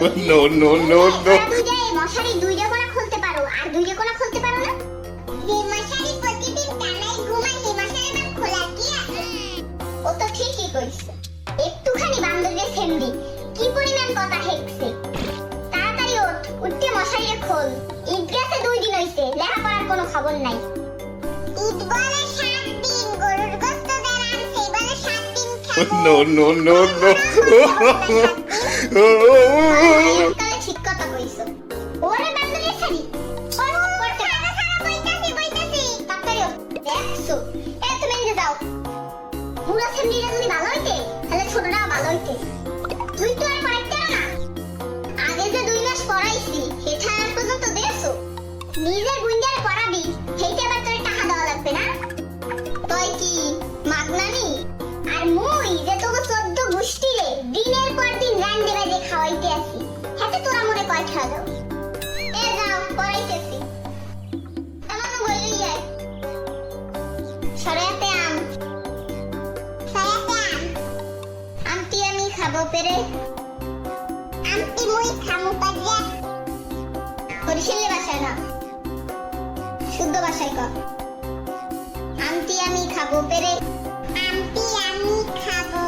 No, no, no, no. তুই যে মশারি দুইটা কোণা খুলতে পারো আর দুইটা কোণা খুলতে পারো না? যে মশারি প্রতিদিন টানাই ঘুমাই এই মশারি না খোলা কি আছে? ও তো ঠিকই কইছে। একটুখানি বান্দরের সেমরি কি পরিমাণ কথা হেকছে। তাড়াতাড়ি ওঠ, উঠতে মশারিটা খোল। ঈদ গেছে 2 দিন হইছে, লেখাপড়ার কোনো খবর নাই। ঈদ বলে 7 দিন, গরুর গোশত দেন আনছে, বলে 7 দিন খাবো। No, no, no, no. তাহলে ঠিক কথা কইছো। ওরে বান্দরের শাড়ি, পড়তে বইতাছি। তাড়াতাড়ি ওঠ, দেখছো? তুমি নিয়ে যাও। পুরো সেমরিটা যদি ভালো হইতে, তাহলে ছোটটাও ভালো হইতে। তুই তো আর পড়াইতে না। আগে যে 2 মাস পড়াইছি, সেটা আর পর্যন্ত দেখছো? নিজের বুইন্দারে পড়াবি, সেইটা আবার তোর টাকা দেওয়া লাগবে না? তুই কি মাগনানি? আর মুই যে তোকে 14 গোষ্ঠীরে দিনের পর দিন রান্দে বাজে খাওয়াইতে আছি, হাতে তোরা মনে কয় খাওয়া দাও। এ যাও, পড়াইতেছি। এমন বললি যায়। সরাতে আম। আমটি আমি খাবো পেরে। আমটি মুই খামু পারিয়া। হরিশিল্লে ভাষায় না, শুদ্ধ ভাষায় কর। আমটি আমি খাবো পেরে। আমটি আমি খাবো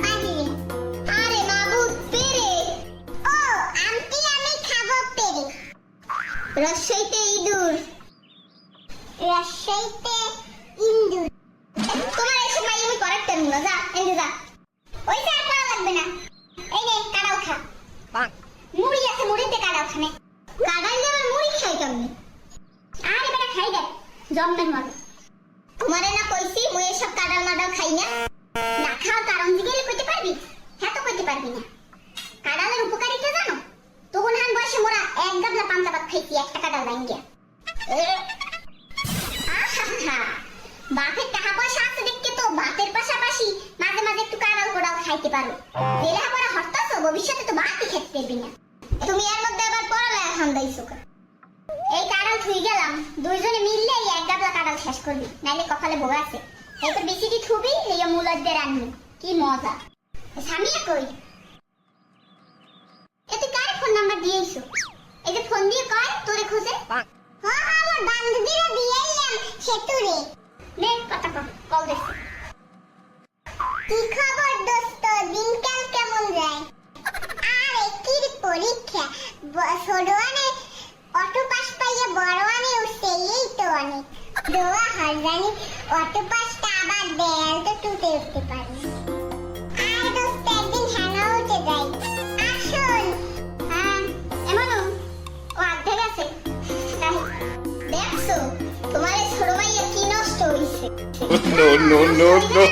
পারি। আরে মাবুদ পেরে। ও আমটি আমি খাবো পেরে। রসইতে ইঁদুর। রসইতে ইন্দুর। তোমার এই সময় আমি করেক্ট করব না, যা এনে যা। ওই স্যার পড়া লাগবে না। এই নে কাটাও খা। মুড়ি আছে, মুড়িতে কাটাও খানে। কাটাই আবার মুড়ি খাই কেমনে? আরে বেটা খাই দে, জম্মের মতো। তোমারে না কইছি মুই এসব কাটাল মাটাল খাই না। না খাওয়ার কারণ জিজ্ঞেস করতে পারবি? হ্যাঁ তো করতে পারবি না। কাটালের উপকারিতা জানো? তখন হান বয়সে মোরা এক গাবলা পান্তা ভাত খাইছি একটা কাটাল ভাঙ্গিয়া। বাপের টাকা পয়সা আছে দেখতে তো ভাতের পাশাপাশি মাঝে মাঝে একটু কাঁড়াল কোড়াল খাইতে পারো। লেখাপড়া হরতাছো, ভবিষ্যতে তো ভাতই খেতে পারবি না। তুমি এর মধ্যে আবার পড়ালেখা খান্দাইছো। এই কাঁড়াল থুই গেলাম, দুইজনে মিললে এই এক গাবলা কাঁড়াল শেষ করবি, নাইলে কপালে ভোগ আছে। এই তো বেশি কি থুবি, এই মুলাদের আনবি, কি মজা। সামিয়া কই? এতে কার ফোন নাম্বার দিয়েছো? এই যে ফোন দিয়ে কয় তোরে খোঁজে। হ্যাঁ আমার বান্ধবীরা দিয়েইলাম সেতুরে। নে কথা কল দে। কি খবর দোস্ত, দিনকাল কেমন যায়? আরে কি পরীক্ষা, ছোটওয়ানে অটো পাস পাইয়ে বড়ওয়ানে উঠছে, এই তো অনেক দোয়া হয় জানি অটো পাসটা আবার দেয়াল তো টুটে উঠতে পারি। আর দোস্ত একদিন হ্যাঙ্গা উঠে যাই। আসুন। হ্যাঁ এমনও ও আধে গেছে। দেখছো তোমার এই ছোট মাইয়া কি নষ্ট হইছে। No, no, no, no.